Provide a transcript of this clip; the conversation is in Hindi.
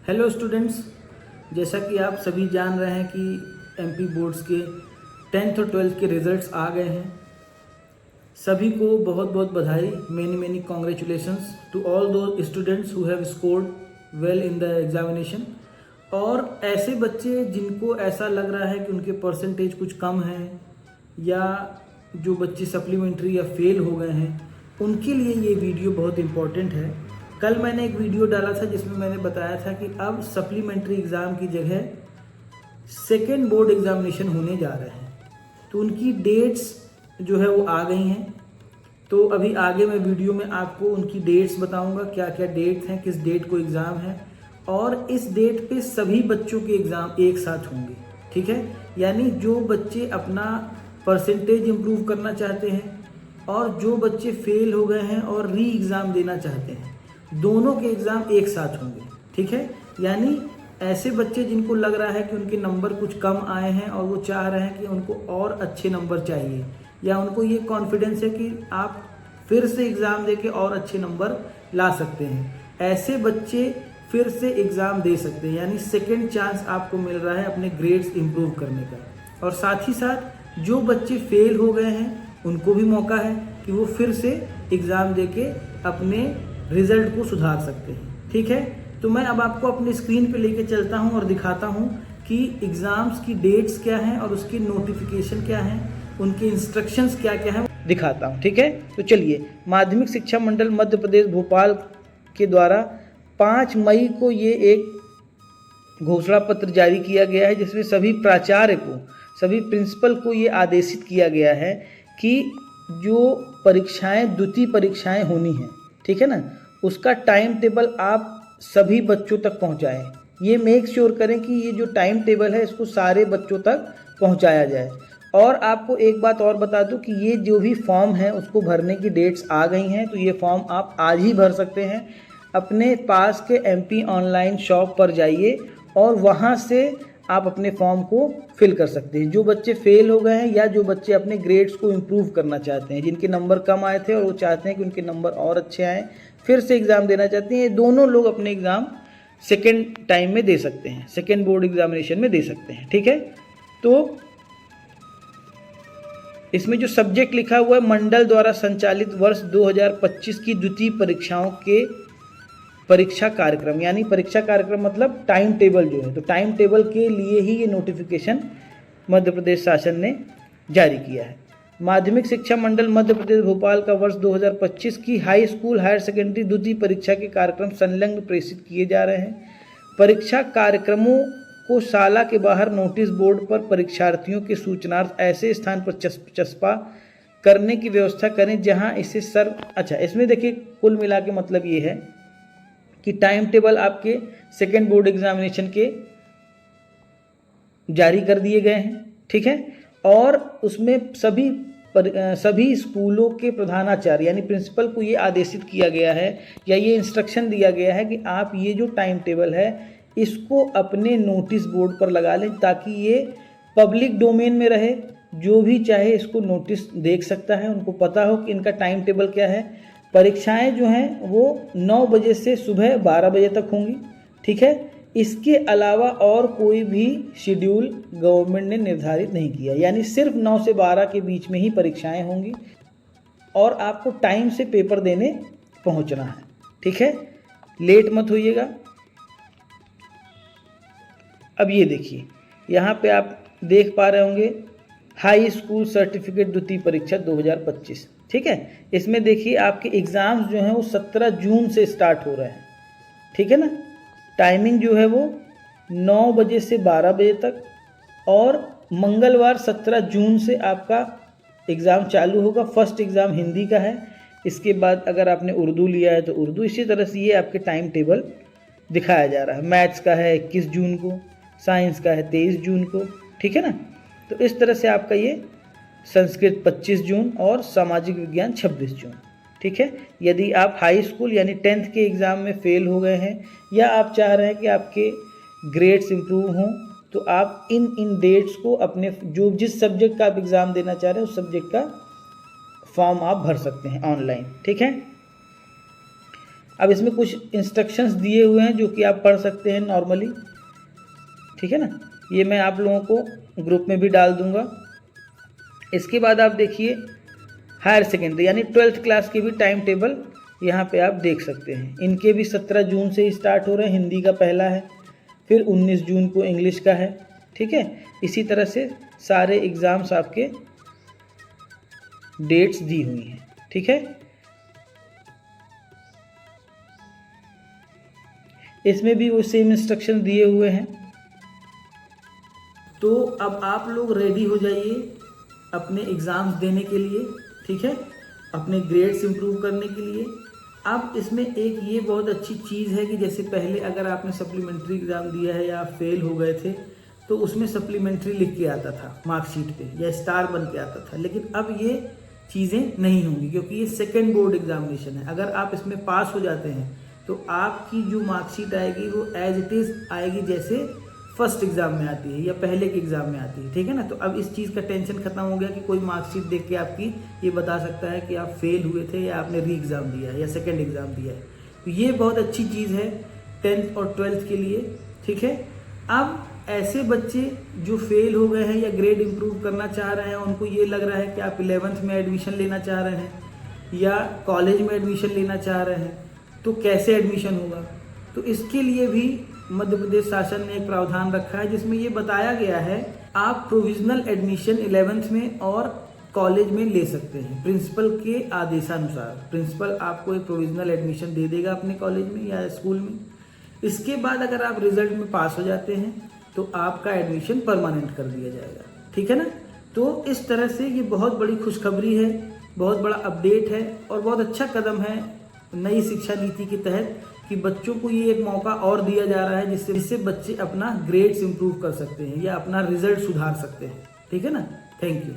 हेलो स्टूडेंट्स, जैसा कि आप सभी जान रहे हैं कि एमपी बोर्ड्स के 10th और 12th के रिजल्ट्स आ गए हैं। सभी को बहुत बहुत बधाई, मेनी कॉन्ग्रेचुलेशंस टू ऑल दो students who have scored well in the examination. और ऐसे बच्चे जिनको ऐसा लग रहा है कि उनके परसेंटेज कुछ कम है या जो बच्चे सप्लीमेंट्री या फेल हो गए हैं, उनके लिए ये वीडियो बहुत इम्पॉर्टेंट है। कल मैंने एक वीडियो डाला था जिसमें मैंने बताया था कि अब सप्लीमेंट्री एग्ज़ाम की जगह सेकेंड बोर्ड एग्जामिनेशन होने जा रहे हैं, तो उनकी डेट्स जो है वो आ गई हैं। तो अभी आगे मैं वीडियो में आपको उनकी डेट्स बताऊंगा, क्या क्या डेट्स हैं, किस डेट को एग्ज़ाम है, और इस डेट पे सभी बच्चों के एग्ज़ाम एक साथ होंगे। ठीक है, यानी जो बच्चे अपना परसेंटेज इम्प्रूव करना चाहते हैं और जो बच्चे फेल हो गए हैं और री एग्ज़ाम देना चाहते हैं, दोनों के एग्ज़ाम एक साथ होंगे। ठीक है, यानी ऐसे बच्चे जिनको लग रहा है कि उनके नंबर कुछ कम आए हैं और वो चाह रहे हैं कि उनको और अच्छे नंबर चाहिए, या उनको ये कॉन्फिडेंस है कि आप फिर से एग्ज़ाम देके और अच्छे नंबर ला सकते हैं, ऐसे बच्चे फिर से एग्ज़ाम दे सकते हैं। यानी सेकेंड चांस आपको मिल रहा है अपने ग्रेड्स इम्प्रूव करने का। और साथ ही साथ जो बच्चे फेल हो गए हैं उनको भी मौका है कि वो फिर से एग्ज़ाम देके अपने रिजल्ट को सुधार सकते हैं। ठीक है, तो मैं अब आपको अपनी स्क्रीन पे लेके चलता हूं और दिखाता हूं कि एग्ज़ाम्स की डेट्स क्या हैं और उसकी नोटिफिकेशन क्या है, उनके इंस्ट्रक्शंस क्या क्या हैं दिखाता हूं। ठीक है, तो चलिए। माध्यमिक शिक्षा मंडल मध्य प्रदेश भोपाल के द्वारा 5 मई को ये एक घोषणा पत्र जारी किया गया है, जिसमें सभी प्राचार्य को, सभी प्रिंसिपल को ये आदेशित किया गया है कि जो परीक्षाएं, द्वितीय परीक्षाएं होनी हैं, ठीक है ना, उसका टाइम टेबल आप सभी बच्चों तक पहुंचाएं। ये मेक श्योर करें कि ये जो टाइम टेबल है इसको सारे बच्चों तक पहुंचाया जाए। और आपको एक बात और बता दूं कि ये जो भी फॉर्म है उसको भरने की डेट्स आ गई हैं, तो ये फॉर्म आप आज ही भर सकते हैं। अपने पास के एमपी ऑनलाइन शॉप पर जाइए और वहाँ से आप अपने फॉर्म को फिल कर सकते हैं। जो बच्चे फेल हो गए हैं या जो बच्चे अपने ग्रेड्स को इम्प्रूव करना चाहते हैं, जिनके नंबर कम आए थे और वो चाहते हैं कि उनके नंबर और अच्छे आएँ, फिर से एग्ज़ाम देना चाहते हैं, ये दोनों लोग अपने एग्ज़ाम सेकेंड टाइम में दे सकते हैं, सेकेंड बोर्ड एग्जामिनेशन में दे सकते हैं। ठीक है, तो इसमें जो सब्जेक्ट लिखा हुआ है, मंडल द्वारा संचालित वर्ष 2025 की द्वितीय परीक्षाओं के परीक्षा कार्यक्रम, यानी परीक्षा कार्यक्रम मतलब टाइम टेबल जो है, तो टाइम टेबल के लिए ही ये नोटिफिकेशन मध्य प्रदेश शासन ने जारी किया है। माध्यमिक शिक्षा मंडल मध्य प्रदेश भोपाल का वर्ष 2025 की हाई स्कूल हायर सेकेंडरी द्वितीय परीक्षा के कार्यक्रम संलग्न प्रेषित किए जा रहे हैं। परीक्षा कार्यक्रमों को शाला के बाहर नोटिस बोर्ड पर परीक्षार्थियों के सूचनार्थ ऐसे स्थान पर चस्पा करने की व्यवस्था करें जहां इसे इसमें देखिए, कुल मिला के मतलब ये है कि टाइम टेबल आपके सेकेंड बोर्ड एग्जामिनेशन के जारी कर दिए गए हैं। ठीक है, और उसमें सभी स्कूलों के प्रधानाचार्य यानी प्रिंसिपल को ये आदेशित किया गया है या ये इंस्ट्रक्शन दिया गया है कि आप ये जो टाइम टेबल है इसको अपने नोटिस बोर्ड पर लगा लें, ताकि ये पब्लिक डोमेन में रहे। जो भी चाहे इसको नोटिस देख सकता है, उनको पता हो कि इनका टाइम टेबल क्या है। परीक्षाएं जो हैं वो 9 बजे से सुबह 12 बजे तक होंगी। ठीक है, इसके अलावा और कोई भी शेड्यूल गवर्नमेंट ने निर्धारित नहीं किया, यानी सिर्फ 9 से 12 के बीच में ही परीक्षाएं होंगी और आपको टाइम से पेपर देने पहुंचना है। ठीक है, लेट मत होइएगा। अब ये देखिए, यहाँ पे आप देख पा रहे होंगे हाई स्कूल सर्टिफिकेट द्वितीय परीक्षा 2025। ठीक है, इसमें देखिए आपके एग्ज़ाम्स जो हैं वो 17 जून से स्टार्ट हो रहे हैं। ठीक है ना, टाइमिंग जो है वो 9 बजे से 12 बजे तक, और मंगलवार 17 जून से आपका एग्ज़ाम चालू होगा। फर्स्ट एग्ज़ाम हिंदी का है, इसके बाद अगर आपने उर्दू लिया है तो उर्दू। इसी तरह से ये आपके टाइम टेबल दिखाया जा रहा है। मैथ्स का है 21 जून को, साइंस का है 23 जून को। ठीक है ना, तो इस तरह से आपका ये संस्कृत 25 जून और सामाजिक विज्ञान 26 जून। ठीक है, यदि आप हाई स्कूल यानी 10th के एग्ज़ाम में फेल हो गए हैं या आप चाह रहे हैं कि आपके ग्रेड्स इम्प्रूव हों, तो आप इन डेट्स को अपने जिस सब्जेक्ट का आप एग्ज़ाम देना चाह रहे हैं उस सब्जेक्ट का फॉर्म आप भर सकते हैं ऑनलाइन। ठीक है, अब इसमें कुछ इंस्ट्रक्शंस दिए हुए हैं जो कि आप पढ़ सकते हैं नॉर्मली, ठीक है ना। ये मैं आप लोगों को ग्रुप में भी डाल दूंगा। इसके बाद आप देखिए हायर सेकेंडरी यानी 12th क्लास की भी टाइम टेबल यहाँ पे आप देख सकते हैं। इनके भी 17 जून से ही स्टार्ट हो रहे हैं। हिंदी का पहला है, फिर 19 जून को इंग्लिश का है, ठीक है। इसी तरह से सारे एग्ज़ाम्स आपके डेट्स दी हुई हैं, ठीक है। इसमें भी वो सेम इंस्ट्रक्शन दिए हुए हैं। तो अब आप लोग रेडी हो जाइए अपने एग्ज़ाम्स देने के लिए, ठीक है, अपने ग्रेड्स इंप्रूव करने के लिए। अब इसमें एक ये बहुत अच्छी चीज़ है कि जैसे पहले अगर आपने सप्लीमेंट्री एग्ज़ाम दिया है या आप फेल हो गए थे तो उसमें सप्लीमेंट्री लिख के आता था मार्कशीट पे या स्टार बन के आता था, लेकिन अब ये चीज़ें नहीं होंगी क्योंकि ये सेकेंड बोर्ड एग्जामिनेशन है। अगर आप इसमें पास हो जाते हैं तो आपकी जो मार्कशीट आएगी वो एज इट इज़ आएगी जैसे फर्स्ट एग्ज़ाम में आती है या पहले के एग्ज़ाम में आती है, ठीक है ना। तो अब इस चीज़ का टेंशन खत्म हो गया कि कोई मार्कशीट देख के आपकी ये बता सकता है कि आप फेल हुए थे या आपने री एग्ज़ाम दिया है या सेकेंड एग्ज़ाम दिया है। तो ये बहुत अच्छी चीज़ है 10th और 12th के लिए, ठीक है। अब ऐसे बच्चे जो फेल हो गए हैं या ग्रेड इंप्रूव करना चाह रहे हैं, उनको ये लग रहा है कि आप 11th में एडमिशन लेना चाह रहे हैं या कॉलेज में एडमिशन लेना चाह रहे हैं, तो कैसे एडमिशन होगा। तो इसके लिए भी मध्य प्रदेश शासन ने एक प्रावधान रखा है जिसमें ये बताया गया है आप प्रोविजनल एडमिशन 11th में और कॉलेज में ले सकते हैं प्रिंसिपल के आदेशानुसार। प्रिंसिपल आपको एक प्रोविजनल एडमिशन दे देगा अपने कॉलेज में या स्कूल में। इसके बाद अगर आप रिजल्ट में पास हो जाते हैं तो आपका एडमिशन परमानेंट कर दिया जाएगा, ठीक है ना। तो इस तरह से ये बहुत बड़ी खुशखबरी है, बहुत बड़ा अपडेट है और बहुत अच्छा कदम है नई शिक्षा नीति के तहत कि बच्चों को ये एक मौका और दिया जा रहा है जिससे बच्चे अपना ग्रेड्स इंप्रूव कर सकते हैं या अपना रिजल्ट सुधार सकते हैं, ठीक है ना। Thank you.